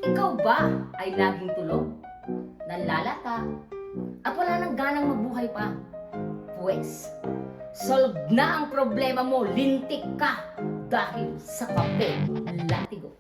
Ikaw ba ay laging tulog, nanlalata, at wala nang ganang mabuhay pa? Pwes, solve na ang problema mo, lintik ka dahil sa kape latigo.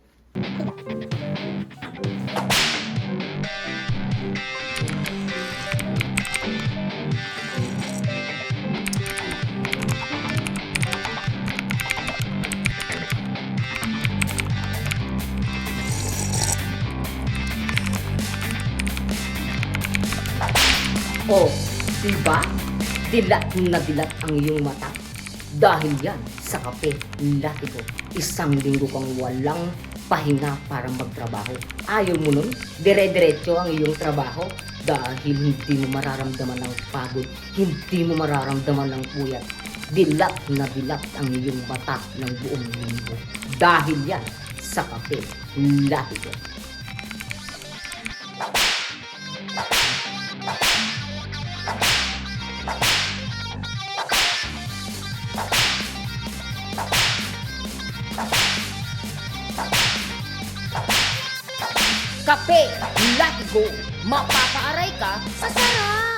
O, diba? Dilat na dilat ang iyong mata. Dahil yan sa kape latigo. Isang linggo kang walang pahinga para magtrabaho. Ayaw mo nun? Dire-diretso ang iyong trabaho dahil hindi mo mararamdaman ng pagod, hindi mo mararamdaman ng puyat. Dilat na dilat ang iyong mata ng buong linggo. Dahil yan sa kape latigo. Kape latigo, mapapaaray ka sa sarap!